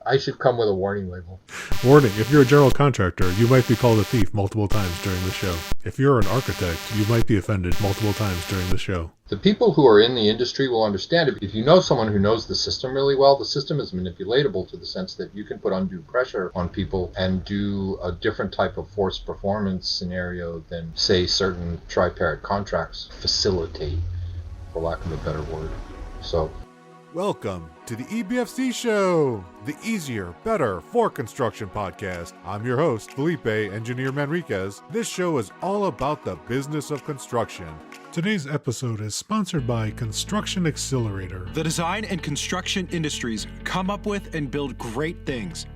I should come with a warning label. Warning, if you're a general contractor, you might be called a thief multiple times during the show. If you're an architect, you might be offended multiple times during the show. The people who are in the industry will understand it. If you know someone who knows the system really well, the system is manipulatable to the sense that you can put undue pressure on people and do a different type of forced performance scenario than, say, certain tripartite contracts facilitate, for lack of a better word. So, welcome to the EBFC show, the easier, better for construction podcast. I'm your host, Felipe Engineer Manriquez. This show is all about the business of construction. Today's episode is sponsored by Construction Accelerator. The design and construction industries come up with and build great things,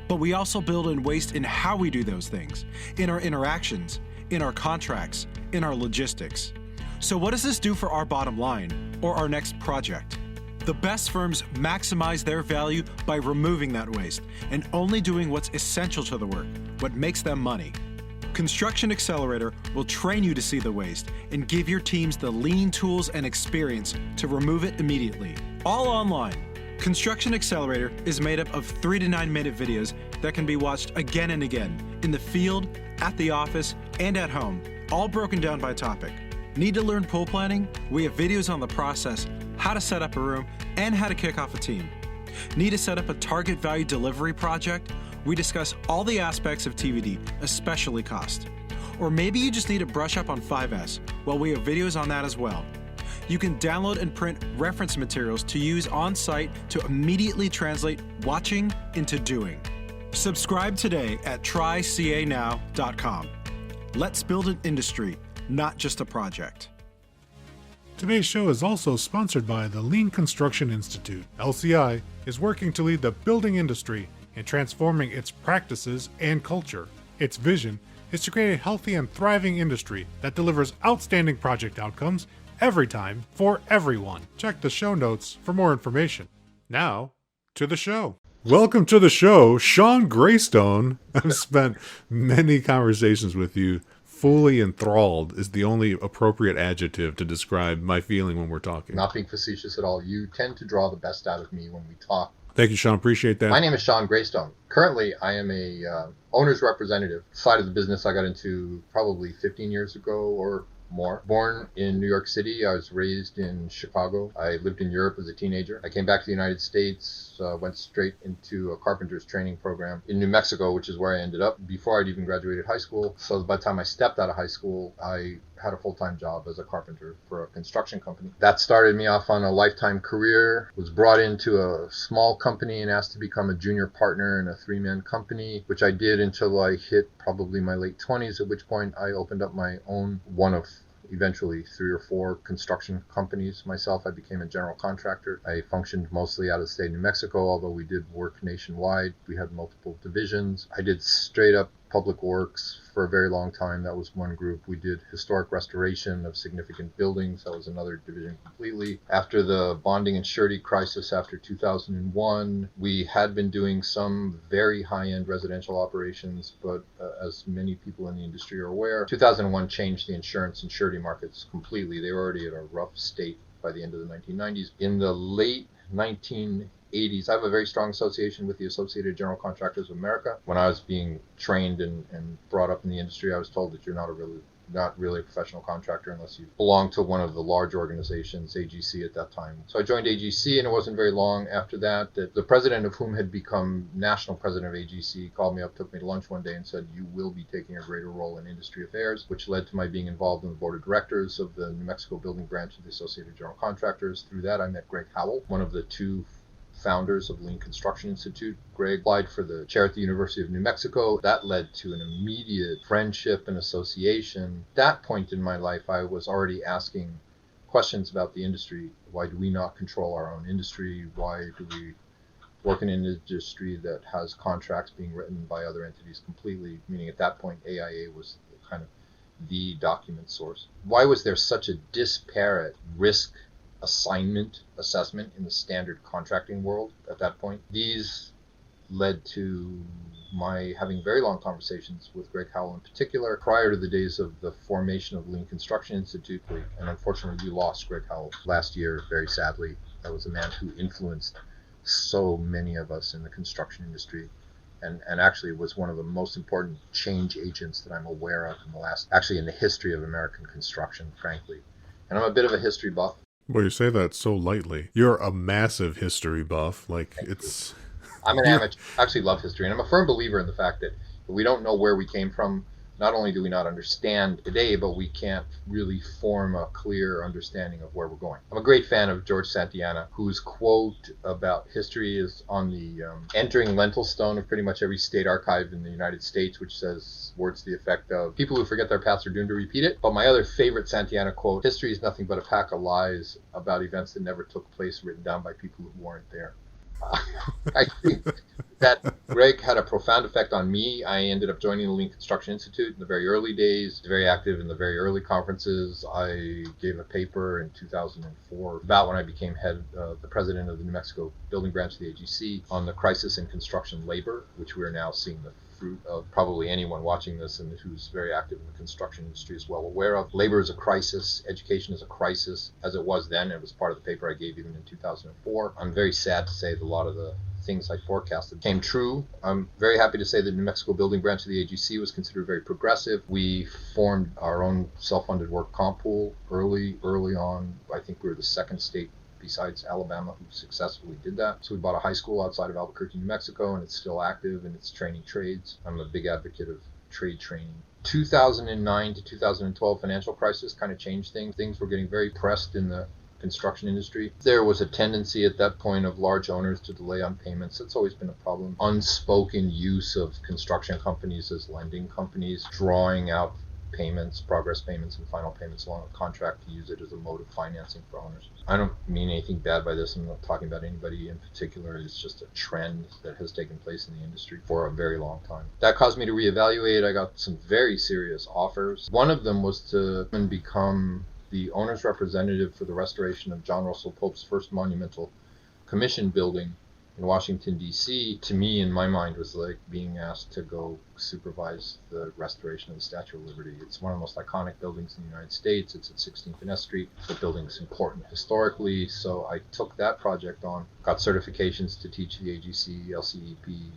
but we also build and waste in how we do those things, in our interactions, in our contracts, in our logistics. So what does this do for our bottom line or our next project? The best firms maximize their value by removing that waste and only doing what's essential to the work, what makes them money. Construction Accelerator will train you to see the waste and give your teams the lean tools and experience to remove it immediately. All online. Construction Accelerator is made up of 3 to 9 minute videos that can be watched again and again in the field, at the office, and at home, all broken down by topic. Need to learn pool planning? We have videos on the process, how to set up a room, and how to kick off a team. Need to set up a target value delivery project? We discuss all the aspects of TVD, especially cost. Or maybe you just need to brush up on 5S. Well, we have videos on that as well. You can download and print reference materials to use on site to immediately translate watching into doing. Subscribe today at trycanow.com. Let's build an industry, not just a project. Today's show is also sponsored by the Lean Construction Institute. LCI is working to lead the building industry in transforming its practices and culture. Its vision is to create a healthy and thriving industry that delivers outstanding project outcomes every time for everyone. Check the show notes for more information. Now, to the show. Welcome to the show, Sean Graystone. I've spent many conversations with you. Fully enthralled is the only appropriate adjective to describe my feeling when we're talking. Not being facetious at all. You tend to draw the best out of me when we talk. Thank you, Sean. Appreciate that. My name is Sean Graystone. Currently, I am a owner's representative. Side of the business I got into probably 15 years ago or more. Born in New York City, I was raised in Chicago. I lived in Europe as a teenager. I came back to the United States, went straight into a carpenter's training program in New Mexico, which is where I ended up before I'd even graduated high school. So by the time I stepped out of high school, I had a full-time job as a carpenter for a construction company. That started me off on a lifetime career. Was brought into a small company and asked to become a junior partner in a 3-man company, which I did until I hit probably my late 20s, at which point I opened up my own, one of eventually 3 or 4 construction companies myself. I became a general contractor. I functioned mostly out of the state of New Mexico, although we did work nationwide. We had multiple divisions. I did straight up public works for a very long time. That was one group. We did historic restoration of significant buildings. That was another division completely. After the bonding and surety crisis after 2001, we had been doing some very high-end residential operations, but as many people in the industry are aware, 2001 changed the insurance and surety markets completely. They were already at a rough state by the end of the 1990s. In the late 1980s, I have a very strong association with the Associated General Contractors of America. When I was being trained and brought up in the industry, I was told that you're not really a professional contractor unless you belong to one of the large organizations, AGC at that time. So I joined AGC, and it wasn't very long after that the president of whom had become national president of AGC called me up, took me to lunch one day and said, you will be taking a greater role in industry affairs, which led to my being involved in the board of directors of the New Mexico building branch of the Associated General Contractors. Through that, I met Greg Howell, one of the 2 founders of Lean Construction Institute. Greg applied for the chair at the University of New Mexico. That led to an immediate friendship and association. At that point in my life, I was already asking questions about the industry. Why do we not control our own industry? Why do we work in an industry that has contracts being written by other entities completely? Meaning at that point, AIA was kind of the document source. Why was there such a disparate risk assignment assessment in the standard contracting world at that point? These led to my having very long conversations with Greg Howell in particular prior to the days of the formation of Lean Construction Institute. And unfortunately, we lost Greg Howell last year, very sadly. That was a man who influenced so many of us in the construction industry, and actually was one of the most important change agents that I'm aware of in the history of American construction, frankly. And I'm a bit of a history buff. Well, you say that so lightly. You're a massive history buff. Like, it's... I'm an amateur. I actually love history, and I'm a firm believer in the fact that if we don't know where we came from, not only do we not understand today, but we can't really form a clear understanding of where we're going. I'm a great fan of George Santayana, whose quote about history is on the entering lentil stone of pretty much every state archive in the United States, which says words to the effect of, people who forget their past are doomed to repeat it. But my other favorite Santayana quote, history is nothing but a pack of lies about events that never took place, written down by people who weren't there. I think that Greg had a profound effect on me. I ended up joining the Lean Construction Institute in the very early days, very active in the very early conferences. I gave a paper in 2004, about when I became the president of the New Mexico building branch of the AGC, on the crisis in construction labor, which we are now seeing the fruit of. Probably anyone watching this and who's very active in the construction industry is well aware of. Labor is a crisis. Education is a crisis, as it was then. It was part of the paper I gave even in 2004. I'm very sad to say that a lot of the things I forecasted came true. I'm very happy to say that the New Mexico building branch of the AGC was considered very progressive. We formed our own self-funded work comp pool early on. I think we were the second state besides Alabama who successfully did that. So we bought a high school outside of Albuquerque, New Mexico, and it's still active and it's training trades. I'm a big advocate of trade training. 2009 to 2012 financial crisis kind of changed things. Things were getting very pressed in the construction industry. There was a tendency at that point of large owners to delay on payments. That's always been a problem. Unspoken use of construction companies as lending companies, drawing out payments, progress payments, and final payments along a contract to use it as a mode of financing for owners. I don't mean anything bad by this. I'm not talking about anybody in particular. It's just a trend that has taken place in the industry for a very long time. That caused me to reevaluate. I got some very serious offers. One of them was to become the owner's representative for the restoration of John Russell Pope's first monumental commission building in Washington, D.C., to me, in my mind, was like being asked to go supervise the restoration of the Statue of Liberty. It's one of the most iconic buildings in the United States. It's at 16th and S Street. The building's important historically, so I took that project on, got certifications to teach the AGC-LCEP.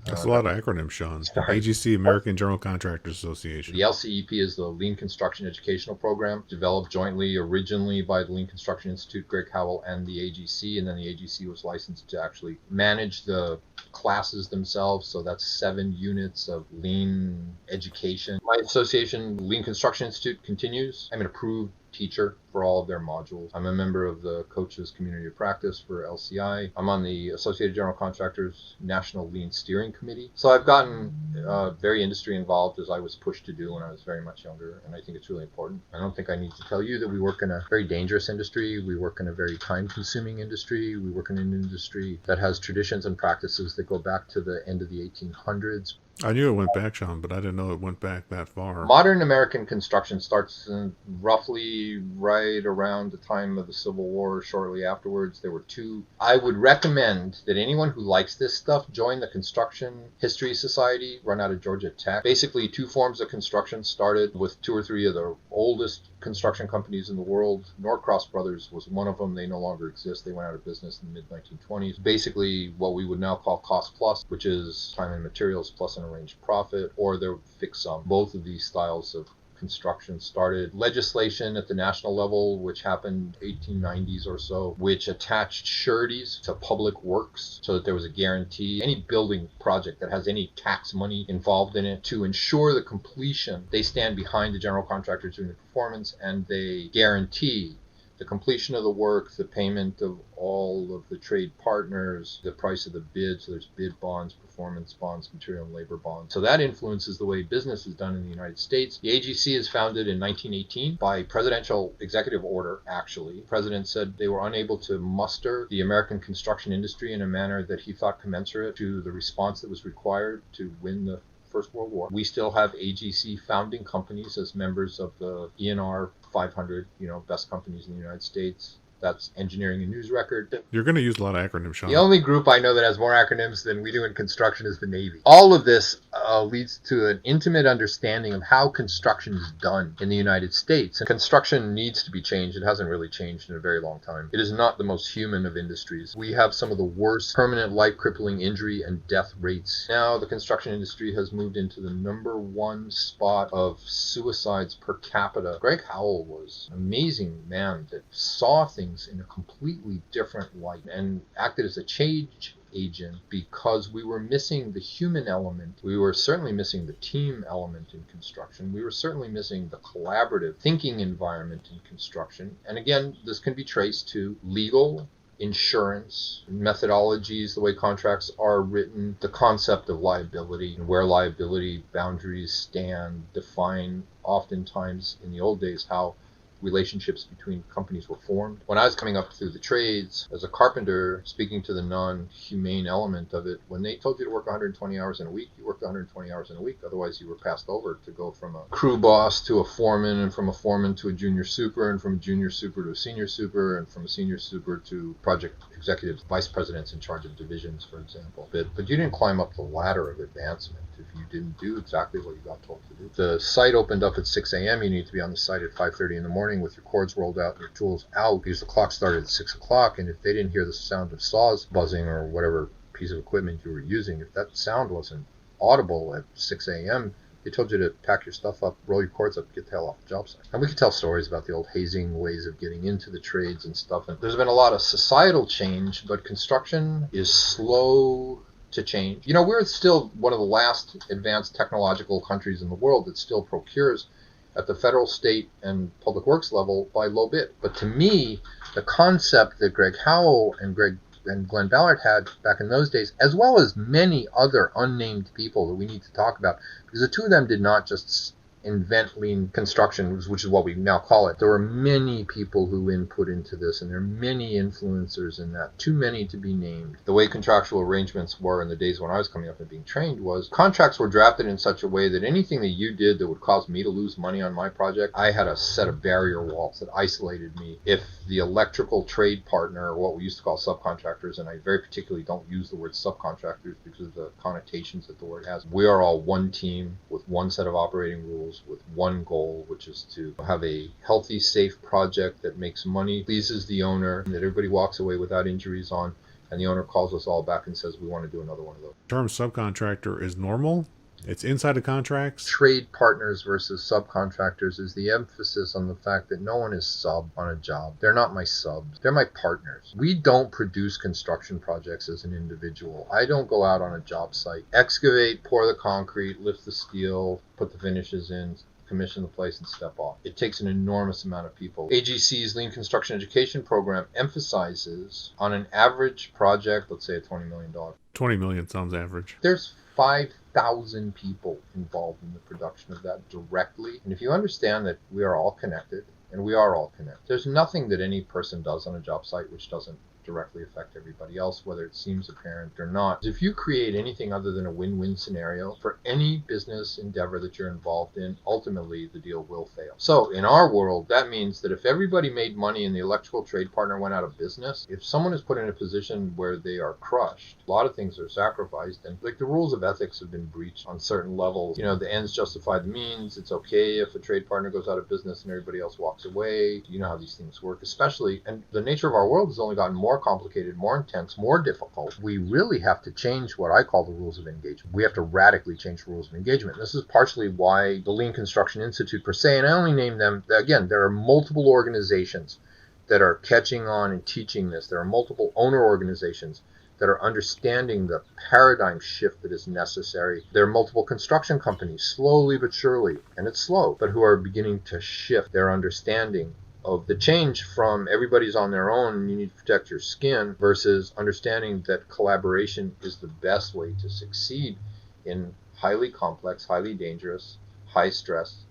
That's a lot of acronyms, Sean. Sorry. AGC, American General Contractors Association. The LCEP is the Lean Construction Educational Program, developed jointly originally by the Lean Construction Institute, Greg Howell, and the AGC, and then the AGC was licensed to actually manage the classes themselves, so that's 7 units of lean education. My association, Lean Construction Institute, continues. I'm an approved teacher for all of their modules. I'm a member of the Coaches Community of Practice for LCI. I'm on the Associated General Contractors National Lean Steering Committee. So I've gotten very industry involved, as I was pushed to do when I was very much younger, and I think it's really important. I don't think I need to tell you that we work in a very dangerous industry. We work in a very time-consuming industry. We work in an industry that has traditions and practices that go back to the end of the 1800s. I knew it went back, Sean, but I didn't know it went back that far. Modern American construction starts roughly right around the time of the Civil War, shortly afterwards. There were 2. I would recommend that anyone who likes this stuff join the Construction History Society, run out of Georgia Tech. Basically, 2 forms of construction started with 2 or 3 of the oldest construction companies in the world. Norcross Brothers was one of them. They no longer exist. They went out of business in the mid-1920s. Basically, what we would now call cost plus, which is time and materials plus an arranged profit, or their fixed sum. Both of these styles of construction started legislation at the national level, which happened 1890s or so, which attached sureties to public works so that there was a guarantee. Any building project that has any tax money involved in it, to ensure the completion, they stand behind the general contractors doing the performance, and they guarantee the completion of the work, the payment of all of the trade partners, the price of the bid. So there's bid bonds, performance bonds, material and labor bonds. So that influences the way business is done in the United States. The AGC is founded in 1918 by presidential executive order, actually. The president said they were unable to muster the American construction industry in a manner that he thought commensurate to the response that was required to win the First World War. We still have AGC founding companies as members of the ENR 500, best companies in the United States. That's engineering and news record. You're going to use a lot of acronyms, Sean. The only group I know that has more acronyms than we do in construction is the Navy. All of this leads to an intimate understanding of how construction is done in the United States. And construction needs to be changed. It hasn't really changed in a very long time. It is not the most human of industries. We have some of the worst permanent life-crippling injury and death rates. Now the construction industry has moved into the #1 spot of suicides per capita. Greg Howell was an amazing man that saw things in a completely different light and acted as a change agent because we were missing the human element. We were certainly missing the team element in construction. We were certainly missing the collaborative thinking environment in construction. And again, this can be traced to legal, insurance, methodologies, the way contracts are written, the concept of liability and where liability boundaries stand, define oftentimes in the old days how relationships between companies were formed. When I was coming up through the trades as a carpenter, speaking to the non-humane element of it, when they told you to work 120 hours in a week, you worked 120 hours in a week. Otherwise, you were passed over to go from a crew boss to a foreman, and from a foreman to a junior super, and from a junior super to a senior super, and from a senior super to project executives, vice presidents in charge of divisions, for example. But you didn't climb up the ladder of advancement if you didn't do exactly what you got told to do. The site opened up at 6 a.m. You need to be on the site at 5:30 in the morning with your cords rolled out and your tools out, because the clock started at 6 o'clock, and if they didn't hear the sound of saws buzzing or whatever piece of equipment you were using, if that sound wasn't audible at 6 a.m., they told you to pack your stuff up, roll your cords up, get the hell off the job site. And we could tell stories about the old hazing ways of getting into the trades and stuff. And there's been a lot of societal change, but construction is slow to change. You know, we're still one of the last advanced technological countries in the world that still procures at the federal, state, and public works level by low bid. But to me, the concept that Greg Howell and Glenn Ballard had back in those days, as well as many other unnamed people that we need to talk about, because the two of them did not just invent lean construction, which is what we now call it. There were many people who input into this, and there are many influencers in that, too many to be named. The way contractual arrangements were in the days when I was coming up and being trained was contracts were drafted in such a way that anything that you did that would cause me to lose money on my project, I had a set of barrier walls that isolated me. If the electrical trade partner, or what we used to call subcontractors, and I very particularly don't use the word subcontractors because of the connotations that the word has, we are all one team with one set of operating rules, with one goal, which is to have a healthy, safe project that makes money, pleases the owner, and that everybody walks away without injuries on, and the owner calls us all back and says, we want to do another one of those. The term subcontractor is normal. It's inside of contracts. Trade partners versus subcontractors is the emphasis on the fact that no one is sub on a job. They're not my subs. They're my partners. We don't produce construction projects as an individual. I don't go out on a job site, excavate, pour the concrete, lift the steel, put the finishes in, commission the place, and step off. It takes an enormous amount of people. AGC's Lean Construction Education Program emphasizes on an average project, let's say a $20 million. 20 million sounds average. There's 5,000 people involved in the production of that directly. And if you understand that we are all connected, and we are all connected, there's nothing that any person does on a job site which doesn't directly affect everybody else, whether it seems apparent or not. If you create anything other than a win-win scenario for any business endeavor that you're involved in, ultimately the deal will fail. So in our world, that means that if everybody made money and the electrical trade partner went out of business, if someone is put in a position where they are crushed, a lot of things are sacrificed, and like the rules of ethics have been breached on certain levels. You know, the ends justify the means. It's okay if a trade partner goes out of business and everybody else walks away. You know how these things work, especially, and the nature of our world has only gotten more complicated, more intense, more difficult. We really have to change what I call the rules of engagement. We have to radically change the rules of engagement. This is partially why the Lean Construction Institute per se, and I only name them, again, there are multiple organizations that are catching on and teaching this. There are multiple owner organizations that are understanding the paradigm shift that is necessary. There are multiple construction companies, slowly but surely, and it's slow, but who are beginning to shift their understanding of the change from everybody's on their own and you need to protect your skin versus understanding that collaboration is the best way to succeed in highly complex, highly dangerous, high stress.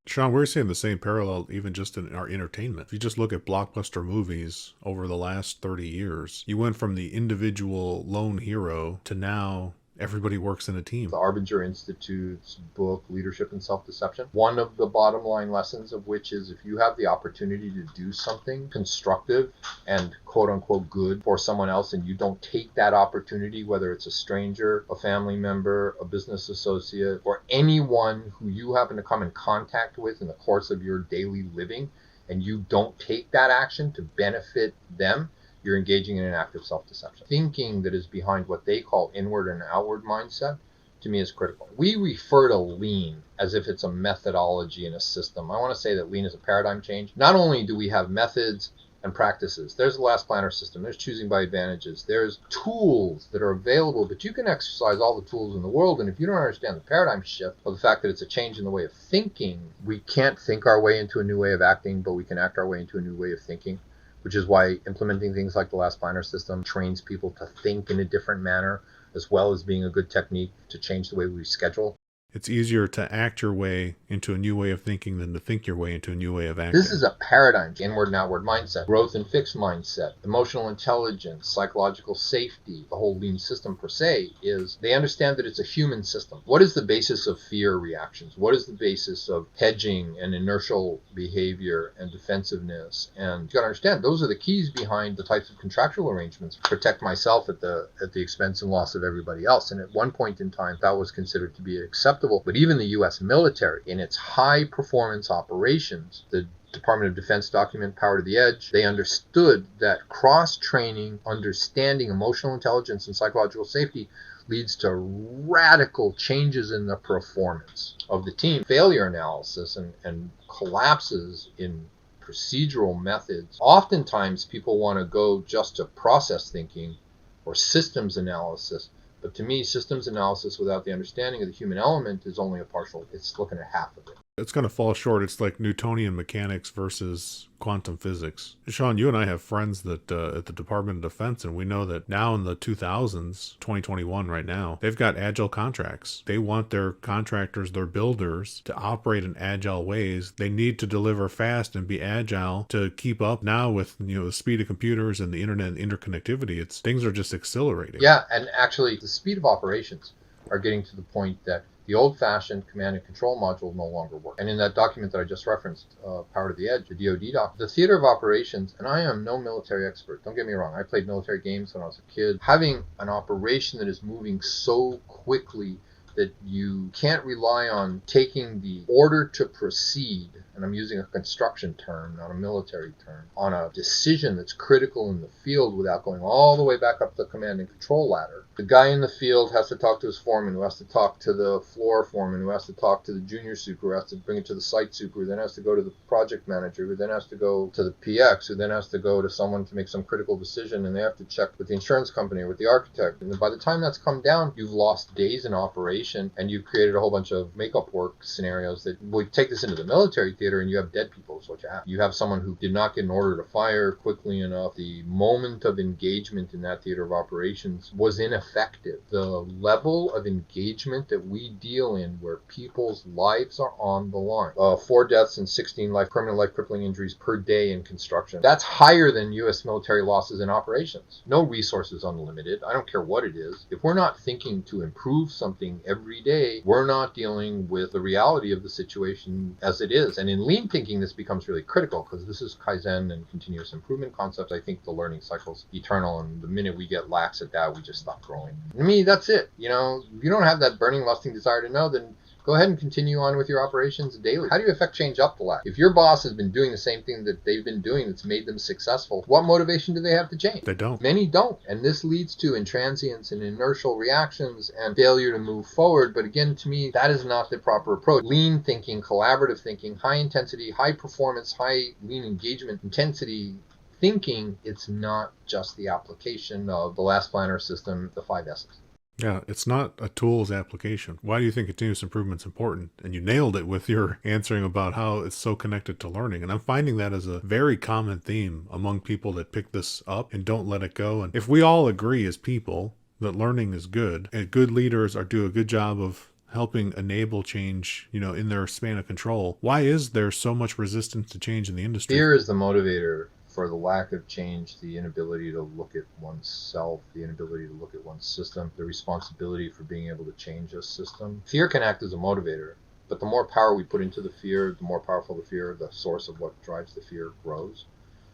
Sean, we're seeing the same parallel even just in our entertainment. If you just look at blockbuster movies over the last 30 years, you went from the individual lone hero to now everybody works in a team. The Arbinger Institute's book, Leadership and Self-Deception. One of the bottom line lessons of which is if you have the opportunity to do something constructive and quote unquote good for someone else and you don't take that opportunity, whether it's a stranger, a family member, a business associate, or anyone who you happen to come in contact with in the course of your daily living, and you don't take that action to benefit them, you're engaging in an act of self-deception. Thinking that is behind what they call inward and outward mindset, to me, is critical. We refer to lean as if it's a methodology and a system. I want to say that lean is a paradigm change. Not only do we have methods and practices, there's the last planner system, there's choosing by advantages, there's tools that are available, but you can exercise all the tools in the world, and if you don't understand the paradigm shift of the fact that it's a change in the way of thinking, we can't think our way into a new way of acting, but we can act our way into a new way of thinking, which is why implementing things like the last planner system trains people to think in a different manner, as well as being a good technique to change the way we schedule. It's easier to act your way into a new way of thinking than to think your way into a new way of acting. This is a paradigm, inward and outward mindset, growth and fixed mindset, emotional intelligence, psychological safety. The whole lean system per se is they understand that it's a human system. What is the basis of fear reactions? What is the basis of hedging and inertial behavior and defensiveness? And you got to understand, those are the keys behind the types of contractual arrangements. Protect myself at the expense and loss of everybody else. And at one point in time, that was considered to be acceptable. But even the U.S. military, in its high-performance operations, the Department of Defense document, Power to the Edge, they understood that cross-training, understanding emotional intelligence and psychological safety leads to radical changes in the performance of the team. Failure analysis and collapses in procedural methods. Oftentimes, people want to go just to process thinking or systems analysis. But to me, systems analysis without the understanding of the human element is only a partial. It's looking at half of it. It's going to fall short. It's like Newtonian mechanics versus quantum physics. Sean, you and I have friends that at the Department of Defense, and we know that now in the 2000s, 2021 right now, they've got agile contracts. They want their contractors, their builders, to operate in agile ways. They need to deliver fast and be agile to keep up now with the speed of computers and the internet and interconnectivity. Things are just accelerating. Yeah, and actually the speed of operations are getting to the point that the old-fashioned command and control module no longer works. And in that document that I just referenced, Power to the Edge, the DoD doc, the theater of operations, and I am no military expert, don't get me wrong, I played military games when I was a kid. Having an operation that is moving so quickly that you can't rely on taking the order to proceed, and I'm using a construction term, not a military term, on a decision that's critical in the field without going all the way back up the command and control ladder. The guy in the field has to talk to his foreman, who has to talk to the floor foreman, who has to talk to the junior super, who has to bring it to the site super, who then has to go to the project manager, who then has to go to the PX, who then has to go to someone to make some critical decision, and they have to check with the insurance company or with the architect. And by the time that's come down, you've lost days in operation, and you've created a whole bunch of makeup work scenarios that we take this into the military theater, and you have dead people is what you have. You have someone who did not get an order to fire quickly enough. The moment of engagement in that theater of operations was ineffective. The level of engagement that we deal in where people's lives are on the line. 4 deaths and 16 permanent life crippling injuries per day in construction. That's higher than U.S. military losses in operations. No resource is unlimited. I don't care what it is. If we're not thinking to improve something every day, we're not dealing with the reality of the situation as it is. And in lean thinking, this becomes really critical because this is Kaizen and continuous improvement concepts. I think the learning cycle's eternal, and the minute we get lax at that, we just stop growing. To me, that's it. If you don't have that burning, lusting desire to know, then go ahead and continue on with your operations daily. How do you affect change up the ladder? If your boss has been doing the same thing that they've been doing that's made them successful, what motivation do they have to change? They don't. Many don't. And this leads to intransience and inertial reactions and failure to move forward. But again, to me, that is not the proper approach. Lean thinking, collaborative thinking, high intensity, high performance, high lean engagement intensity thinking, it's not just the application of the last planner system, the 5 S's. Yeah, it's not a tools application. Why do you think continuous improvement's important? And you nailed it with your answering about how it's so connected to learning. And I'm finding that as a very common theme among people that pick this up and don't let it go. And if we all agree as people that learning is good, and good leaders do a good job of helping enable change, in their span of control, why is there so much resistance to change in the industry? Fear is the motivator for the lack of change, the inability to look at oneself, the inability to look at one's system, the responsibility for being able to change a system. Fear can act as a motivator, but the more power we put into the fear, the more powerful the fear, the source of what drives the fear grows.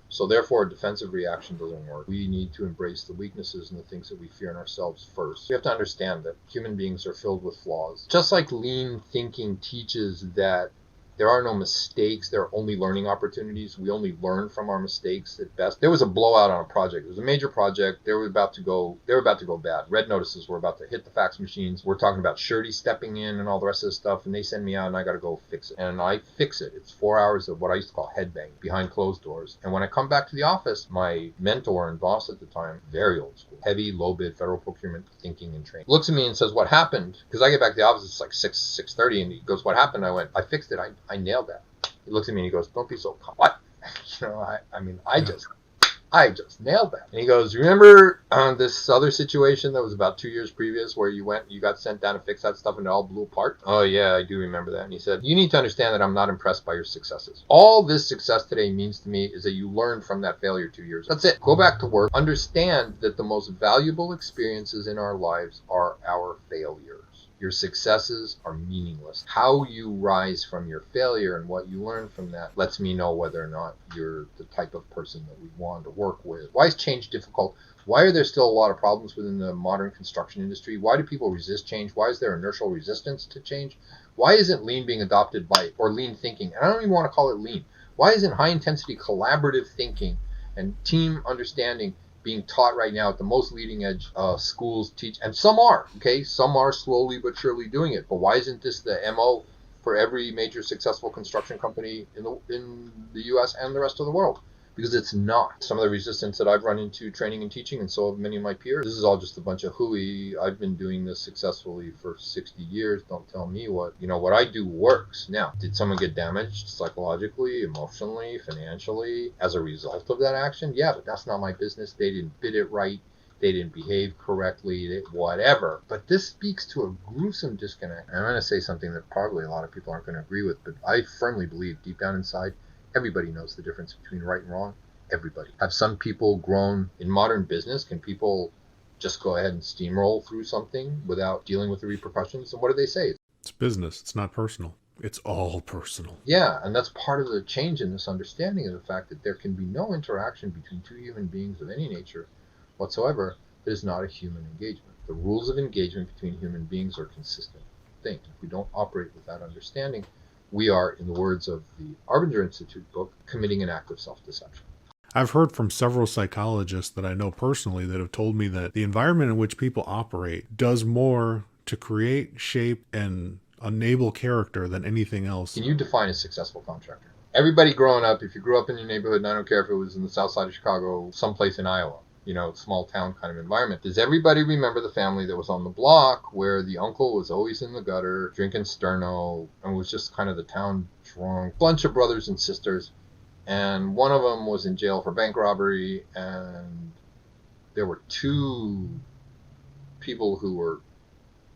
So therefore, a defensive reaction doesn't work. We need to embrace the weaknesses and the things that we fear in ourselves first. We have to understand that human beings are filled with flaws. Just like lean thinking teaches that there are no mistakes, there are only learning opportunities. We only learn from our mistakes at best. There was a blowout on a project. It was a major project. They were about to go bad. Red notices were about to hit the fax machines. We're talking about surety stepping in and all the rest of this stuff, and they send me out and I got to go fix it. And I fix it. It's 4 hours of what I used to call headbang behind closed doors. And when I come back to the office, my mentor and boss at the time, very old school, heavy, low bid federal procurement thinking and training, looks at me and says, "What happened?" Because I get back to the office, it's like 6:30, and he goes, "What happened?" I went, "I fixed it. I nailed that." He looks at me and he goes, "Don't be so calm." What? I just nailed that. And he goes, "Remember this other situation that was about 2 years previous where you got sent down to fix that stuff and it all blew apart?" "Oh yeah, I do remember that." And he said, "You need to understand that I'm not impressed by your successes. All this success today means to me is that you learned from that failure 2 years. That's it. Go back to work. Understand that the most valuable experiences in our lives are our failures. Your successes are meaningless. How you rise from your failure and what you learn from that lets me know whether or not you're the type of person that we want to work with." Why is change difficult? Why are there still a lot of problems within the modern construction industry? Why do people resist change? Why is there inertial resistance to change? Why isn't lean being adopted or lean thinking? And I don't even want to call it lean. Why isn't high intensity collaborative thinking and team understanding being taught right now at the most leading edge schools teach? And some are slowly but surely doing it. But why isn't this the MO for every major successful construction company in the US and the rest of the world? Because it's not. Some of the resistance that I've run into training and teaching, and so have many of my peers, this is all just a bunch of hooey. I've been doing this successfully for 60 years. Don't tell me what I do works. Now, did someone get damaged psychologically, emotionally, financially as a result of that action? Yeah, but that's not my business. They didn't bid it right. They didn't behave correctly, whatever. But this speaks to a gruesome disconnect. And I'm going to say something that probably a lot of people aren't going to agree with, but I firmly believe deep down inside, everybody knows the difference between right and wrong. Everybody. Have some people grown in modern business? Can people just go ahead and steamroll through something without dealing with the repercussions? And what do they say? It's business. It's not personal. It's all personal. Yeah, and that's part of the change in this understanding of the fact that there can be no interaction between two human beings of any nature whatsoever that is not a human engagement. The rules of engagement between human beings are consistent. If we don't operate with that understanding, we are, in the words of the Arbinger Institute book, committing an act of self-deception. I've heard from several psychologists that I know personally that have told me that the environment in which people operate does more to create, shape, and enable character than anything else. Can you define a successful contractor? Everybody growing up, if you grew up in your neighborhood, and I don't care if it was in the south side of Chicago, someplace in Iowa, small town kind of environment. Does everybody remember the family that was on the block where the uncle was always in the gutter, drinking Sterno, and was just kind of the town drunk? Bunch of brothers and sisters, and one of them was in jail for bank robbery, and there were two people who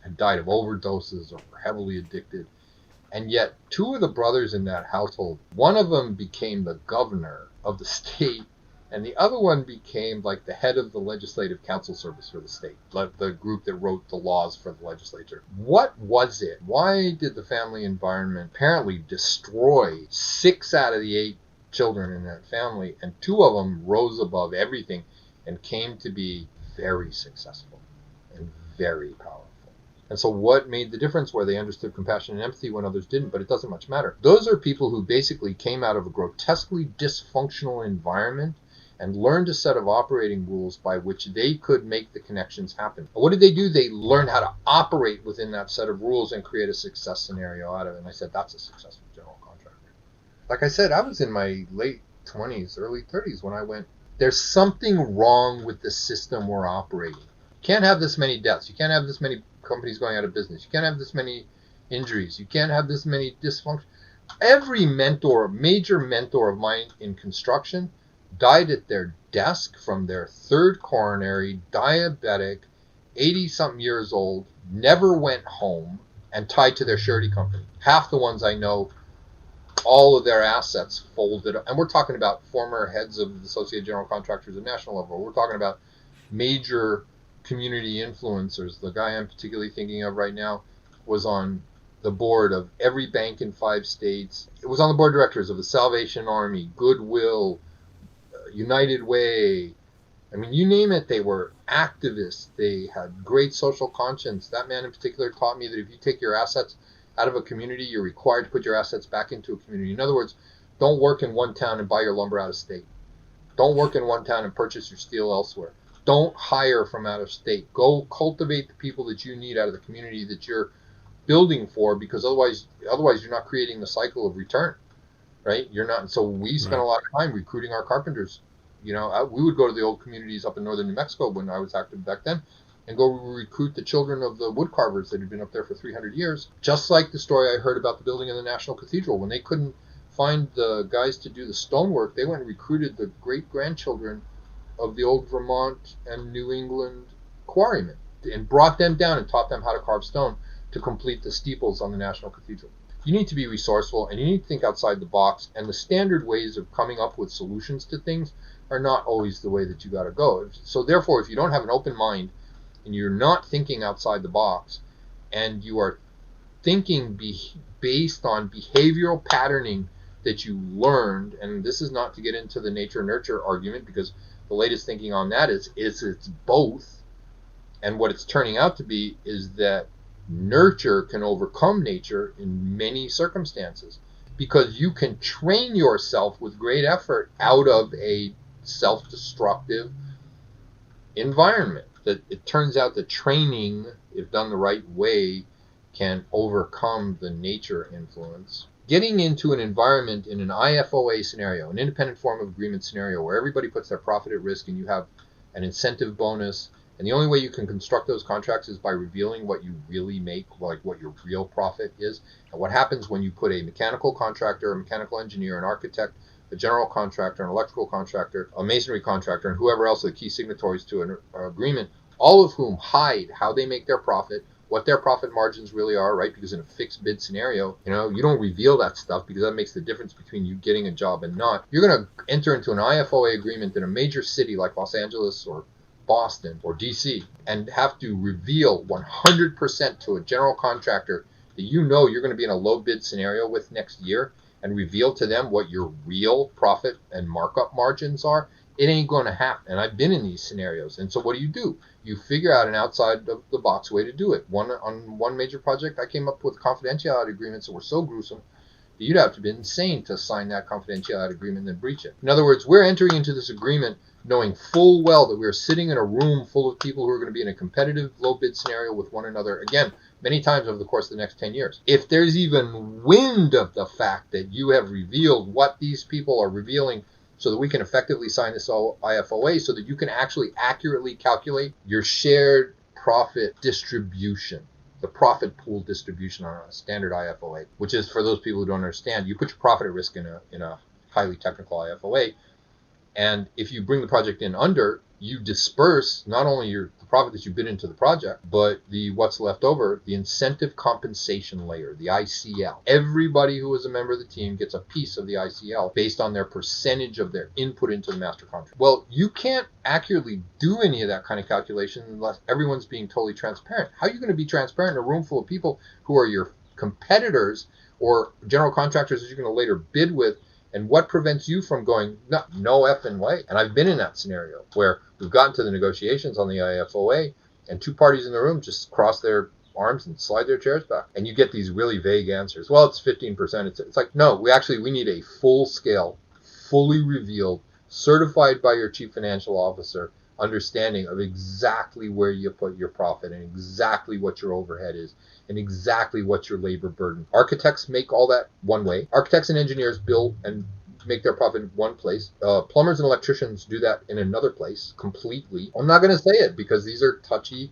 had died of overdoses or were heavily addicted. And yet, two of the brothers in that household, one of them became the governor of the state, and the other one became like the head of the legislative council service for the state, like the group that wrote the laws for the legislature. What was it? Why did the family environment apparently destroy 6 out of the 8 children in that family, and 2 of them rose above everything and came to be very successful and very powerful? And so what made the difference where they understood compassion and empathy when others didn't? But it doesn't much matter. Those are people who basically came out of a grotesquely dysfunctional environment and learned a set of operating rules by which they could make the connections happen. What did they do? They learned how to operate within that set of rules and create a success scenario out of it. And I said, that's a successful general contractor. Like I said, I was in my late 20s, early 30s when I went, there's something wrong with the system we're operating. You can't have this many deaths. You can't have this many companies going out of business. You can't have this many injuries. You can't have this many dysfunctions. Every major mentor of mine in construction died at their desk from their 3rd coronary, diabetic, 80-something years old, never went home, and tied to their surety company. Half the ones I know all of their assets folded up. And we're talking about former heads of the Associated General Contractors at national level. We're talking about major community influencers. The guy I'm particularly thinking of right now was on the board of every bank in 5 states. It was on the board of directors of the Salvation Army, Goodwill, United Way. I mean, you name it, they were activists. They had great social conscience. That man in particular taught me that if you take your assets out of a community, you're required to put your assets back into a community. In other words, don't work in one town and buy your lumber out of state. Don't work in one town and purchase your steel elsewhere. Don't hire from out of state. Go cultivate the people that you need out of the community that you're building for, because otherwise you're not creating the cycle of return, right? You're not. So we spent a lot of time recruiting our carpenters. We would go to the old communities up in northern New Mexico when I was active back then, and go recruit the children of the wood carvers that had been up there for 300 years. Just like the story I heard about the building of the National Cathedral. When they couldn't find the guys to do the stonework, they went and recruited the great-grandchildren of the old Vermont and New England quarrymen and brought them down and taught them how to carve stone to complete the steeples on the National Cathedral. You need to be resourceful, and you need to think outside the box, and the standard ways of coming up with solutions to things are not always the way that you got to go. So therefore, if you don't have an open mind and you're not thinking outside the box, and you are thinking based on behavioral patterning that you learned, and this is not to get into the nature-nurture argument, because the latest thinking on that is it's both, and what it's turning out to be is that nurture can overcome nature in many circumstances, because you can train yourself with great effort out of a self-destructive environment. That it turns out that training, if done the right way, can overcome the nature influence. Getting into an environment in an IFOA scenario, an independent form of agreement scenario, where everybody puts their profit at risk and you have an incentive bonus, and the only way you can construct those contracts is by revealing what you really make, like what your real profit is. And what happens when you put a mechanical contractor, a mechanical engineer, an architect, a general contractor, an electrical contractor, a masonry contractor, and whoever else are the key signatories to an agreement, all of whom hide how they make their profit, what their profit margins really are, right? Because in a fixed bid scenario, you don't reveal that stuff, because that makes the difference between you getting a job and not. You're going to enter into an IFOA agreement in a major city like Los Angeles or Boston or DC and have to reveal 100% to a general contractor that you're going to be in a low bid scenario with next year, and reveal to them what your real profit and markup margins are. It ain't going to happen. And I've been in these scenarios. And so what do? You figure out an outside of the box way to do it. On one major project, I came up with confidentiality agreements that were so gruesome that you'd have to be insane to sign that confidentiality agreement and then breach it. In other words, we're entering into this agreement knowing full well that we're sitting in a room full of people who are going to be in a competitive low bid scenario with one another, again, many times over the course of the next 10 years. If there's even wind of the fact that you have revealed what these people are revealing, so that we can effectively sign this IFOA, so that you can actually accurately calculate your shared profit distribution, the profit pool distribution on a standard IFOA, which is, for those people who don't understand, you put your profit at risk in a highly technical IFOA, and if you bring the project in under, you disperse not only the profit that you bid into the project, but what's left over, the incentive compensation layer, the ICL. Everybody who is a member of the team gets a piece of the ICL based on their percentage of their input into the master contract. Well, you can't accurately do any of that kind of calculation unless everyone's being totally transparent. How are you going to be transparent in a room full of people who are your competitors or general contractors that you're going to later bid with? And what prevents you from going, no effing way? And I've been in that scenario where we've gotten to the negotiations on the IFOA, and two parties in the room just cross their arms and slide their chairs back. And you get these really vague answers. Well, it's 15%. It's like, no, we need a full-scale, fully revealed, certified by your chief financial officer, understanding of exactly where you put your profit and exactly what your overhead is and exactly what your labor burden. Architects make all that one way. Architects and engineers build and make their profit in one place. Plumbers and electricians do that in another place completely. I'm not going to say it because these are touchy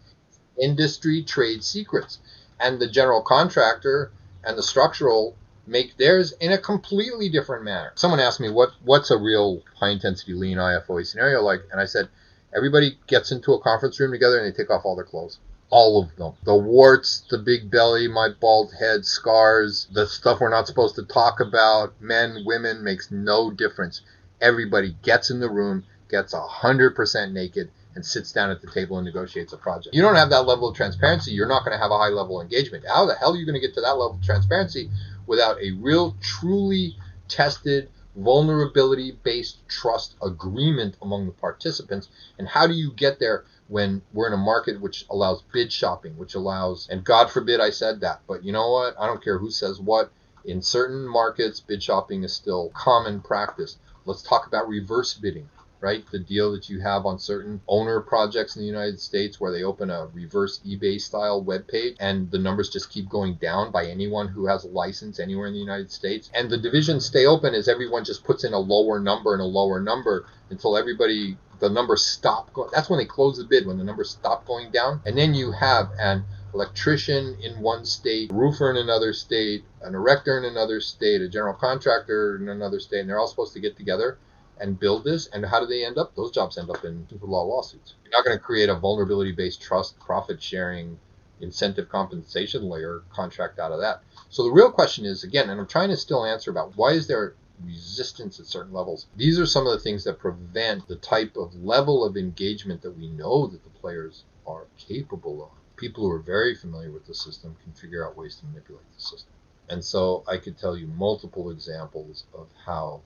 industry trade secrets. And the general contractor and the structural make theirs in a completely different manner. Someone asked me what's a real high-intensity lean IFOA scenario like, and I said, everybody gets into a conference room together and they take off all their clothes. All of them. The warts, the big belly, my bald head, scars, the stuff we're not supposed to talk about, men, women, makes no difference. Everybody gets in the room, gets 100% naked, and sits down at the table and negotiates a project. You don't have that level of transparency, you're not going to have a high level of engagement. How the hell are you going to get to that level of transparency without a real, truly tested, vulnerability-based trust agreement among the participants? And how do you get there when we're in a market which allows bid shopping, which allows, and God forbid I said that, but you know what? I don't care who says what. In certain markets, bid shopping is still common practice. Let's talk about reverse bidding, right? The deal that you have on certain owner projects in the United States where they open a reverse eBay style webpage and the numbers just keep going down by anyone who has a license anywhere in the United States. And the divisions stay open as everyone just puts in a lower number and a lower number until everybody, the numbers stop going. That's when they close the bid, when the numbers stop going down. And then you have an electrician in one state, a roofer in another state, an erector in another state, a general contractor in another state, and they're all supposed to get together and build this. And how do they end up? Those jobs end up in super law lawsuits. You're not going to create a vulnerability-based trust, profit-sharing, incentive compensation layer contract out of that. So the real question is, again, and I'm trying to still answer about why is there resistance at certain levels. These are some of the things that prevent the type of level of engagement that we know that the players are capable of. People who are very familiar with the system can figure out ways to manipulate the system. And so I could tell you multiple examples of how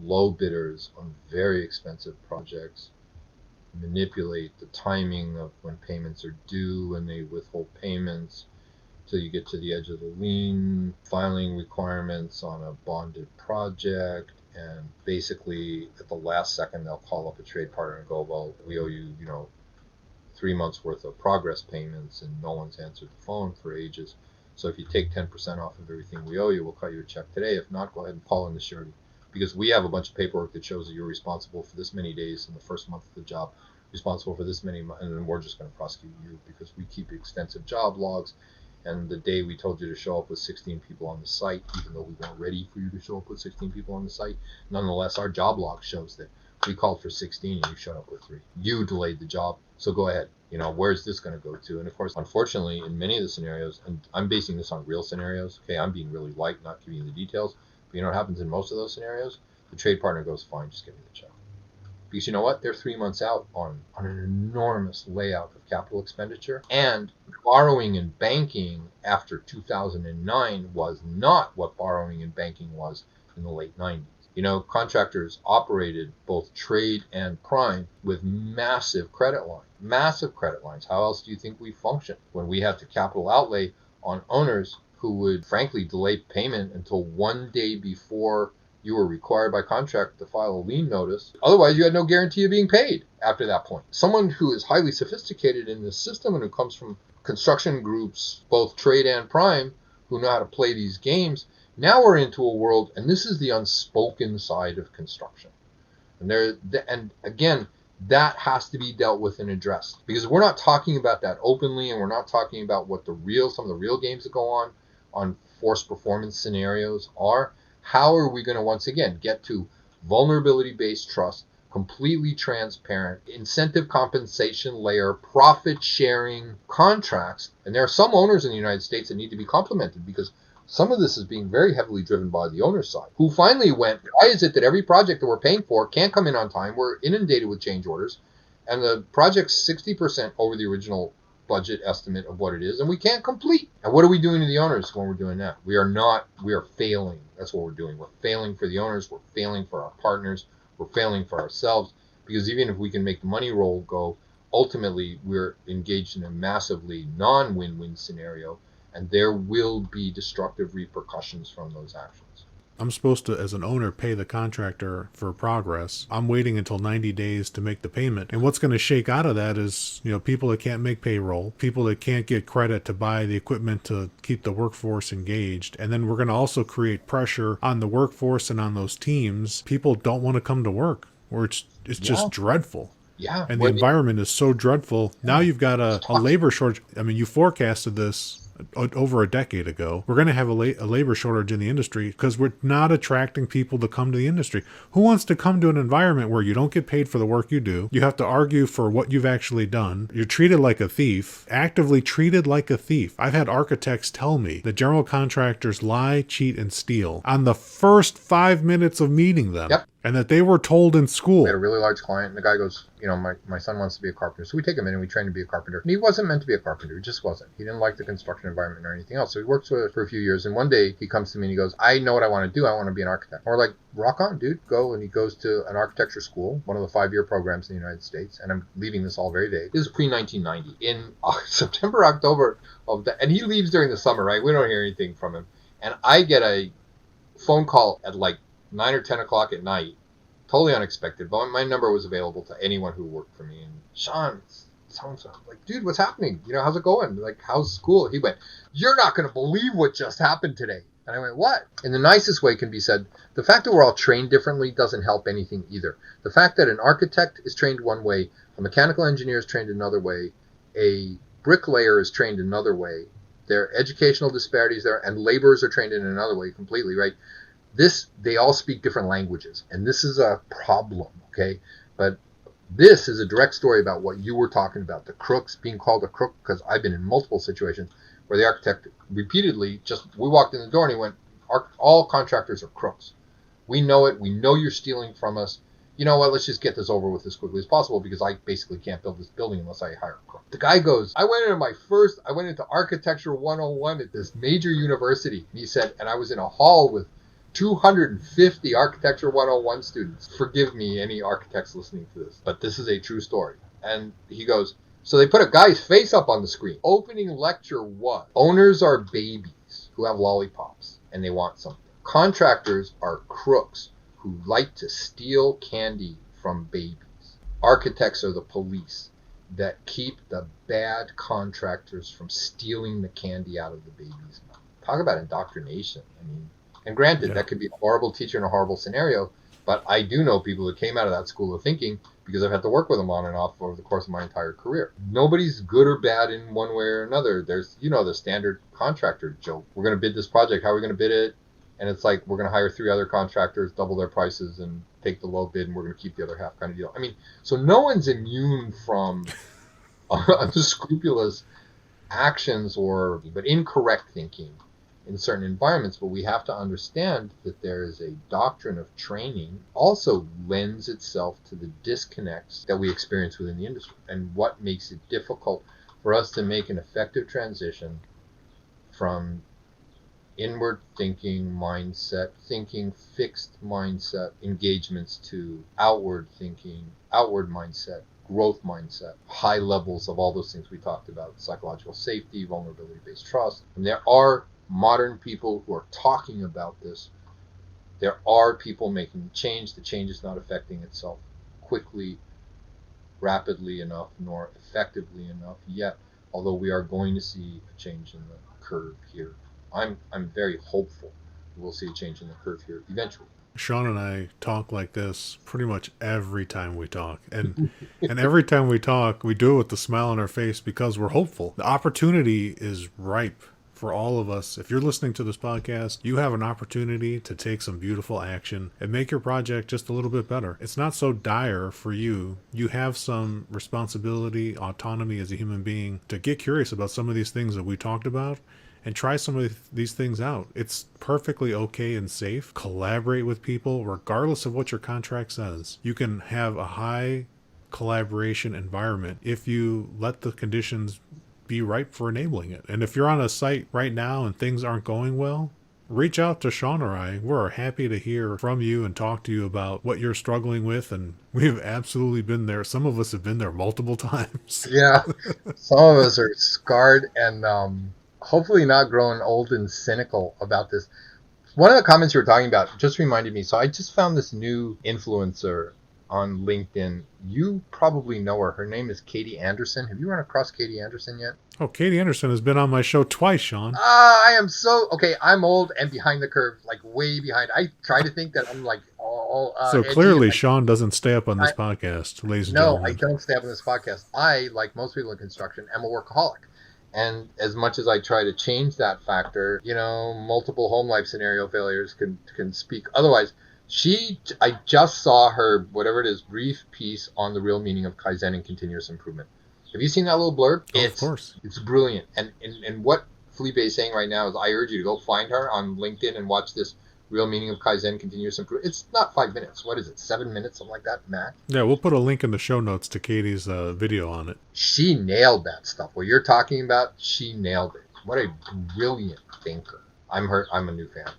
low bidders on very expensive projects manipulate the timing of when payments are due, and they withhold payments till you get to the edge of the lien filing requirements on a bonded project. And basically at the last second they'll call up a trade partner and go, well, we owe you, 3 months worth of progress payments, and no one's answered the phone for ages. So if you take 10% off of everything we owe you, we'll cut you a check today. If not, go ahead and call in the surety, because we have a bunch of paperwork that shows that you're responsible for this many days in the first month of the job, responsible for this many, and then we're just going to prosecute you because we keep extensive job logs. And the day we told you to show up with 16 people on the site, even though we weren't ready for you to show up with 16 people on the site, nonetheless, our job log shows that we called for 16 and you showed up with 3. You delayed the job, so go ahead. Where's this going to go to? And of course, unfortunately, in many of the scenarios, and I'm basing this on real scenarios, okay, I'm being really light, not giving you the details, but you know what happens in most of those scenarios? The trade partner goes, fine, just give me the check. Because you know what? They're 3 months out on an enormous layout of capital expenditure. And borrowing and banking after 2009 was not what borrowing and banking was in the late 90s. Contractors operated both trade and prime with massive credit lines. Massive credit lines. How else do you think we function when we have to capital outlay on owners who would frankly delay payment until 1 day before you were required by contract to file a lien notice? Otherwise, you had no guarantee of being paid after that point. Someone who is highly sophisticated in this system and who comes from construction groups, both trade and prime, who know how to play these games, now we're into a world, and this is the unspoken side of construction. And again, that has to be dealt with and addressed, because we're not talking about that openly, and we're not talking about what some of the real games that go on forced performance scenarios are. How are we going to once again get to vulnerability-based trust, completely transparent, incentive compensation layer, profit-sharing contracts? And there are some owners in the United States that need to be complimented, because some of this is being very heavily driven by the owner side, who finally went, why is it that every project that we're paying for can't come in on time? We're inundated with change orders, and the project's 60% over the original budget estimate of what it is, and we can't complete. And what are we doing to the owners when we're doing that? We are failing. That's what we're doing. We're failing for the owners. We're failing for our partners. We're failing for ourselves, because even if we can make the money roll go, ultimately we're engaged in a massively non-win-win scenario, and there will be destructive repercussions from those actions. I'm supposed to, as an owner, pay the contractor for progress. I'm waiting until 90 days to make the payment. And what's going to shake out of that is, people that can't make payroll, people that can't get credit to buy the equipment to keep the workforce engaged. And then we're going to also create pressure on the workforce and on those teams. People don't want to come to work, or it's just dreadful. Yeah. And the environment is so dreadful. Now you've got a labor shortage. I mean, you forecasted this over a decade ago, we're going to have a labor shortage in the industry because we're not attracting people to come to the industry. Who wants to come to an environment where you don't get paid for the work you do? You have to argue for what you've actually done. You're treated like a thief, actively treated like a thief. I've had architects tell me that general contractors lie, cheat, and steal on the first 5 minutes of meeting them. Yep. And that they were told in school. We had a really large client, and the guy goes, my son wants to be a carpenter. So we take him in and we train him to be a carpenter. And he wasn't meant to be a carpenter. He just wasn't. He didn't like the construction environment or anything else. So he worked for a few years. And one day he comes to me and he goes, I know what I want to do. I want to be an architect. And we're like, rock on, dude, go. And he goes to an architecture school, one of the 5-year programs in the United States. And I'm leaving this all very vague. This is pre-1990. In September, October and he leaves during the summer, right? We don't hear anything from him. And I get a phone call at like 9 or 10 o'clock at night. Totally unexpected, but my number was available to anyone who worked for me. And Sean, so-and-so, like, dude, what's happening? How's it going? Like, how's school? He went, you're not going to believe what just happened today. And I went, what? In the nicest way can be said, the fact that we're all trained differently doesn't help anything either. The fact that an architect is trained one way, a mechanical engineer is trained another way, a bricklayer is trained another way, there are educational disparities there, and laborers are trained in another way completely, right? They all speak different languages, and this is a problem, okay? But this is a direct story about what you were talking about, the crooks, being called a crook, because I've been in multiple situations where the architect repeatedly we walked in the door and he went, all contractors are crooks. We know it. We know you're stealing from us. You know what? Let's just get this over with as quickly as possible because I basically can't build this building unless I hire a crook. The guy goes, I went into Architecture 101 at this major university. And he said, and I was in a hall with 250 Architecture 101 students. Forgive me, any architects listening to this, but this is a true story. And he goes, so they put a guy's face up on the screen. Opening lecture was, owners are babies who have lollipops and they want something. Contractors are crooks who like to steal candy from babies. Architects are the police that keep the bad contractors from stealing the candy out of the baby's mouth. Talk about indoctrination. And granted, that could be a horrible teacher in a horrible scenario, but I do know people that came out of that school of thinking because I've had to work with them on and off over the course of my entire career. Nobody's good or bad in one way or another. There's, the standard contractor joke. We're going to bid this project. How are we going to bid it? And it's like, we're going to hire 3 other contractors, double their prices, and take the low bid, and we're going to keep the other half kind of deal. So no one's immune from unscrupulous actions but incorrect thinking in certain environments, but we have to understand that there is a doctrine of training also lends itself to the disconnects that we experience within the industry and what makes it difficult for us to make an effective transition from inward thinking mindset, thinking fixed mindset engagements to outward thinking, outward mindset, growth mindset, high levels of all those things we talked about, psychological safety, vulnerability-based trust. And there are modern people who are talking about this. There are people making change. The change is not affecting itself quickly, rapidly enough, nor effectively enough yet, although we are going to see a change in the curve here. I'm very hopeful we'll see a change in the curve here eventually. Sean and I talk like this pretty much every time we talk. And every time we talk, we do it with a smile on our face because we're hopeful. The opportunity is ripe for all of us. If you're listening to this podcast, you have an opportunity to take some beautiful action and make your project just a little bit better. It's not so dire for you. You have some responsibility, autonomy as a human being to get curious about some of these things that we talked about and try some of these things out. It's perfectly okay and safe. Collaborate with people regardless of what your contract says. You can have a high collaboration environment if you let the conditions be ripe for enabling it. And if you're on a site right now and things aren't going well, reach out to Sean or I. We're happy to hear from you and talk to you about what you're struggling with. And we've absolutely been there. Some of us have been there multiple times. Yeah. Some of us are scarred and hopefully not growing old and cynical about this. One of the comments you were talking about just reminded me. So I just found this new influencer on LinkedIn. You probably know her. Her name is Katie Anderson. Have you run across Katie Anderson yet? Oh, Katie Anderson has been on my show twice, Sean. I am so... Okay, I'm old and behind the curve, like way behind. I try to think that I'm like all so clearly Sean doesn't stay up on this podcast, ladies and gentlemen. No, I don't stay up on this podcast. I, like most people in construction, am a workaholic. And as much as I try to change that factor, multiple home life scenario failures can speak otherwise. I just saw her, whatever it is, brief piece on the real meaning of Kaizen and continuous improvement. Have you seen that little blurb? Of course. It's brilliant. And what Felipe is saying right now is I urge you to go find her on LinkedIn and watch this real meaning of Kaizen, continuous improvement. It's not 5 minutes. What is it? 7 minutes, something like that, max. Yeah, we'll put a link in the show notes to Katie's video on it. She nailed that stuff. What you're talking about, she nailed it. What a brilliant thinker. I'm a new fan.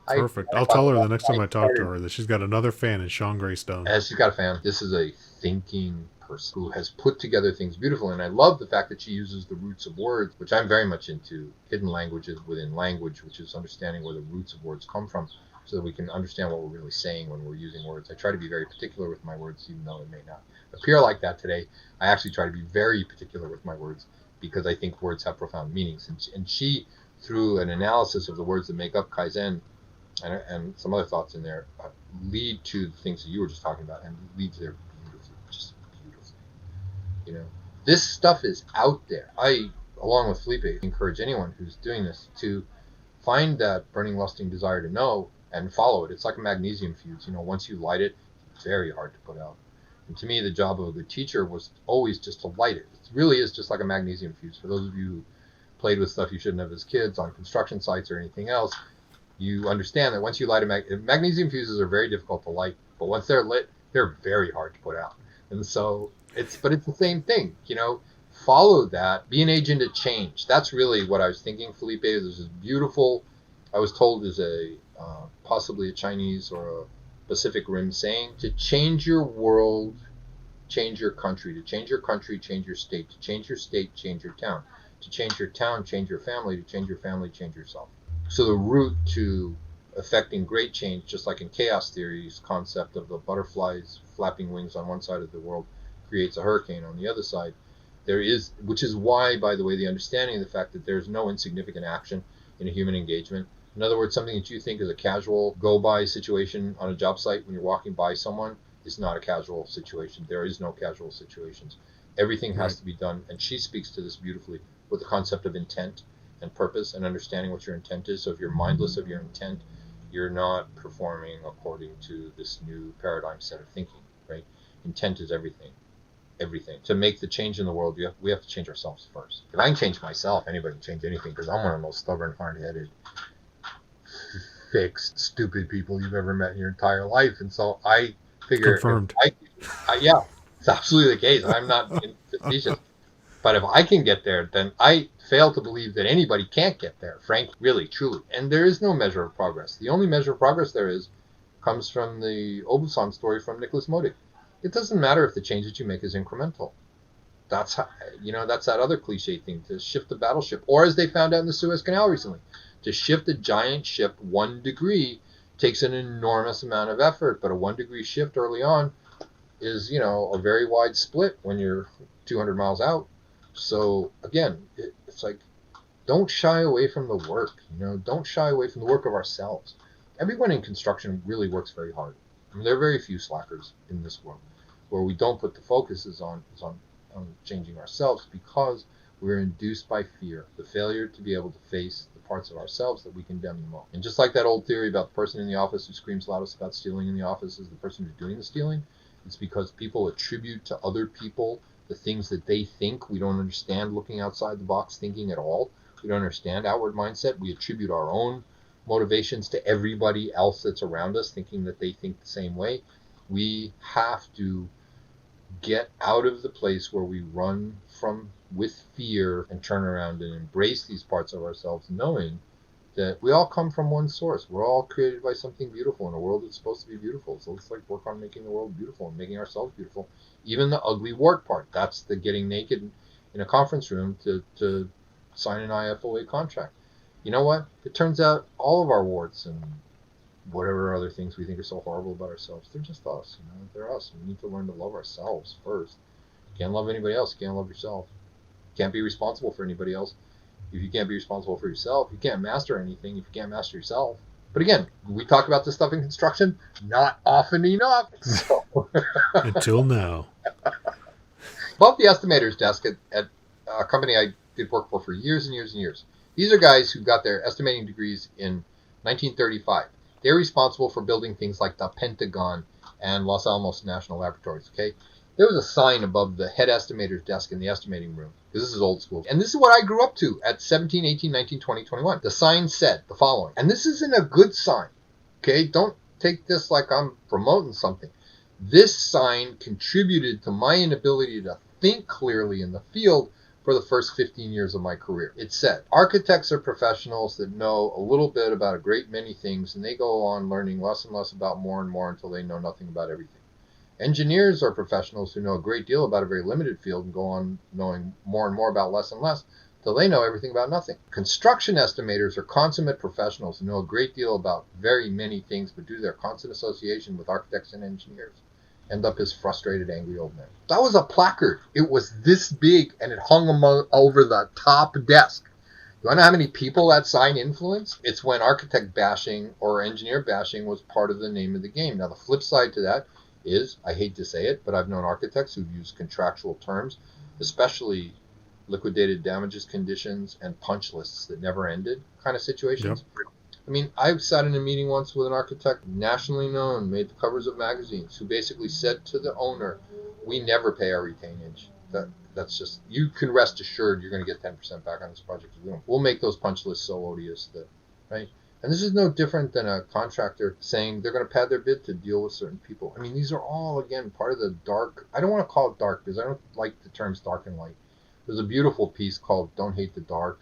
Perfect. I'll tell her the next time I talk to her that she's got another fan in Sean Graystone. And she's got a fan. This is a thinking person who has put together things beautifully. And I love the fact that she uses the roots of words, which I'm very much into, hidden languages within language, which is understanding where the roots of words come from so that we can understand what we're really saying when we're using words. I try to be very particular with my words, even though it may not appear like that today. I actually try to be very particular with my words because I think words have profound meanings. And she, through an analysis of the words that make up Kaizen, and some other thoughts in there, lead to the things that you were just talking about, and leads there beautifully, just beautifully. This stuff is out there. I, along with Felipe, encourage anyone who's doing this to find that burning, lusting desire to know and follow it. It's like a magnesium fuse. Once you light it, it's very hard to put out. And to me, the job of a good teacher was always just to light it. It really is just like a magnesium fuse. For those of you who played with stuff you shouldn't have as kids on construction sites or anything else, you understand that once you light magnesium fuses are very difficult to light, but once they're lit, they're very hard to put out. And so it's the same thing, follow that, be an agent of change. That's really what I was thinking, Felipe. There's this beautiful, I was told is possibly a Chinese or a Pacific Rim saying, to change your world, change your country. To change your country, change your state. To change your state, change your town. To change your town, change your family. To change your family, change yourself. So the route to affecting great change, just like in chaos theory's concept of the butterflies flapping wings on one side of the world creates a hurricane on the other side, which is why, by the way, the understanding of the fact that there's no insignificant action in a human engagement. In other words, something that you think is a casual go-by situation on a job site when you're walking by someone is not a casual situation. There is no casual situations. Everything has to be done, and she speaks to this beautifully with the concept of intent and purpose and understanding what your intent is. So if you're mindless of your intent, you're not performing according to this new paradigm set of thinking, right? Intent is everything. To make the change in the world, we have to change ourselves first. If I can change myself, anybody can change anything, because I'm one of the most stubborn, hard-headed, fixed, stupid people you've ever met in your entire life. And so I figure, confirmed. Yeah, it's absolutely the case. I'm not facetious. But if I can get there, then I fail to believe that anybody can't get there, frankly, really, truly. And there is no measure of progress. The only measure of progress there is comes from the Obusan story from Nicholas Modig. It doesn't matter if the change that you make is incremental. That's how, that's that other cliche thing, to shift the battleship. Or as they found out in the Suez Canal recently, to shift a giant ship 1 degree takes an enormous amount of effort, but a 1 degree shift early on is, a very wide split when you're 200 miles out. So again, it's like, don't shy away from the work, don't shy away from the work of ourselves. Everyone in construction really works very hard. There are very few slackers in this world. Where we don't put the focus is on changing ourselves, because we're induced by fear, the failure to be able to face the parts of ourselves that we condemn the most. And just like that old theory about the person in the office who screams loudest about stealing in the office is the person who's doing the stealing, it's because people attribute to other people the things that they think. We don't understand looking outside the box thinking at all. We don't understand outward mindset. We attribute our own motivations to everybody else that's around us, thinking that they think the same way. We have to get out of the place where we run from with fear and turn around and embrace these parts of ourselves, knowing that we all come from one source. We're all created by something beautiful in a world that's supposed to be beautiful. So let's work on making the world beautiful and making ourselves beautiful. Even the ugly wart part. That's the getting naked in a conference room to sign an IFOA contract. You know what? It turns out all of our warts and whatever other things we think are so horrible about ourselves, they're just us. They're us. We need to learn to love ourselves first. You can't love anybody else. You can't love yourself. You can't be responsible for anybody else. If you can't be responsible for yourself, you can't master anything if you can't master yourself. But again, we talk about this stuff in construction not often enough. So. Until now. Above the estimator's desk at a company I did work for years and years and years. These are guys who got their estimating degrees in 1935. They're responsible for building things like the Pentagon and Los Alamos National Laboratories, okay? There was a sign above the head estimator's desk in the estimating room, because this is old school. And this is what I grew up to at 17, 18, 19, 20, 21. The sign said the following, and this isn't a good sign, okay? Don't take this like I'm promoting something. This sign contributed to my inability to think clearly in the field for the first 15 years of my career. It said, architects are professionals that know a little bit about a great many things, and they go on learning less and less about more and more until they know nothing about everything. Engineers are professionals who know a great deal about a very limited field and go on knowing more and more about less and less until they know everything about nothing. Construction estimators are consummate professionals who know a great deal about very many things, but due to their constant association with architects and engineers, end up as frustrated, angry old men. That was a placard. It was this big, and it hung over the top desk. You want to know how many people that sign influenced? It's when architect bashing or engineer bashing was part of the name of the game. Now, the flip side to that is, I hate to say it, but I've known architects who've used contractual terms, especially liquidated damages conditions and punch lists that never ended kind of situations. Yep. I mean, I sat in a meeting once with an architect, nationally known, made the covers of magazines, who basically said to the owner, we never pay our retainage. That's just, you can rest assured you're going to get 10% back on this project. We'll make those punch lists so odious that, right? And this is no different than a contractor saying they're going to pad their bid to deal with certain people. I mean, these are all, again, part of the dark. I don't want to call it dark because I don't like the terms dark and light. There's a beautiful piece called Don't Hate the Dark,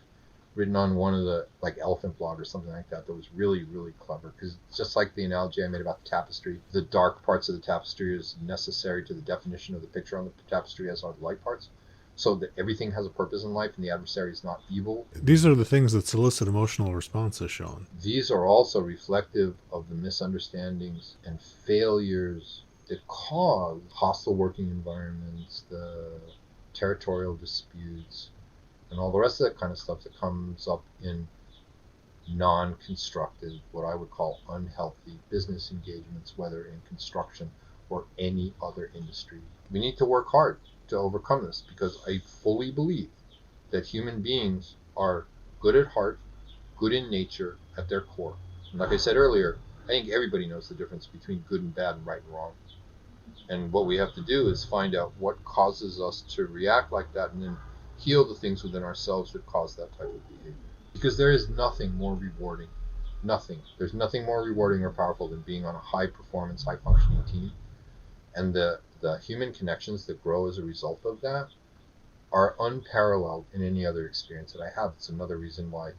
written on one of the, like, Elephant blog or something like that was really, really clever. Because just like the analogy I made about the tapestry, the dark parts of the tapestry is necessary to the definition of the picture on the tapestry, as are the light parts. So that everything has a purpose in life and the adversary is not evil. These are the things that solicit emotional responses, Sean. These are also reflective of the misunderstandings and failures that cause hostile working environments, the territorial disputes, and all the rest of that kind of stuff that comes up in non-constructive, what I would call unhealthy business engagements, whether in construction or any other industry. We need to work hard to overcome this, because I fully believe that human beings are good at heart, good in nature at their core. And like I said earlier, I think everybody knows the difference between good and bad and right and wrong. And what we have to do is find out what causes us to react like that, and then heal the things within ourselves that cause that type of behavior. Because there is nothing more rewarding. Nothing. There's nothing more rewarding or powerful than being on a high performance, high functioning team. And the human connections that grow as a result of that are unparalleled in any other experience that I have. It's another reason why,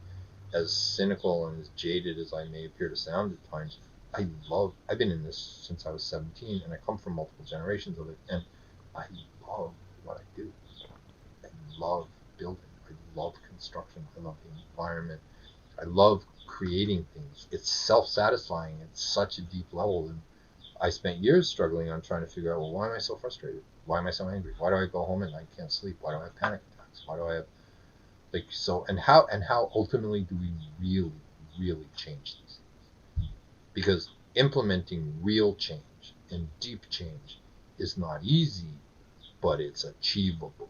as cynical and as jaded as I may appear to sound at times, I've been in this since I was 17, and I come from multiple generations of it, and I love what I do. I love building. I love construction. I love the environment. I love creating things. It's self-satisfying at such a deep level, and I spent years struggling on trying to figure out, well, why am I so frustrated? Why am I so angry? Why do I go home at night, can't sleep? Why do I have panic attacks? Why do I have, like, so, and how ultimately do we really, really change these things? Because implementing real change and deep change is not easy, but it's achievable.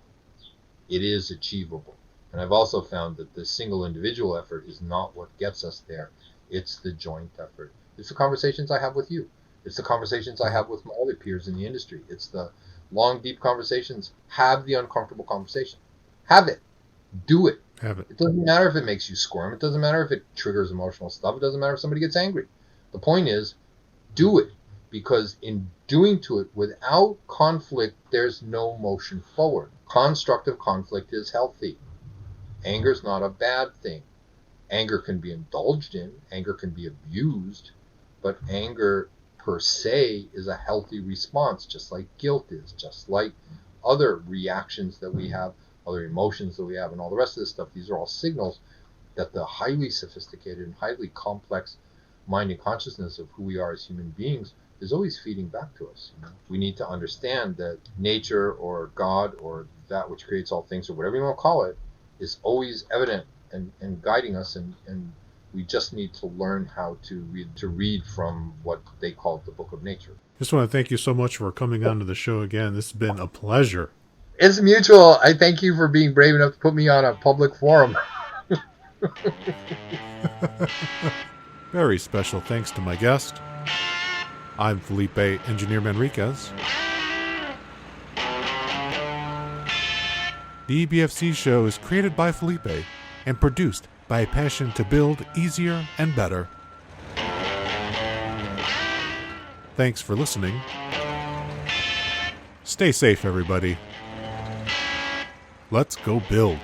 It is achievable. And I've also found that the single individual effort is not what gets us there. It's the joint effort. It's the conversations I have with you. It's the conversations I have with my other peers in the industry. It's the long, deep conversations. Have the uncomfortable conversation. Have it. Do it. Have it. It doesn't matter if it makes you squirm. It doesn't matter if it triggers emotional stuff. It doesn't matter if somebody gets angry. The point is, do it. Because in doing to it without conflict, there's no motion forward. Constructive conflict is healthy. Anger is not a bad thing. Anger can be indulged in. Anger can be abused. But anger per se is a healthy response, just like guilt is, just like other reactions that we have, other emotions that we have, and all the rest of this stuff. These are all signals that the highly sophisticated and highly complex mind and consciousness of who we are as human beings is always feeding back to us. You know? We need to understand that nature or God or that which creates all things, or whatever you want to call it, is always evident and guiding us, and we just need to learn how to read from what they call the book of nature. Just want to thank you so much for coming on to the show again. This has been a pleasure. It's mutual. I thank you for being brave enough to put me on a public forum. Very special thanks to my guest. I'm Felipe Engineer Manriquez. The EBFC show is created by Felipe and produced by a passion to build easier and better. Thanks for listening. Stay safe, everybody. Let's go build.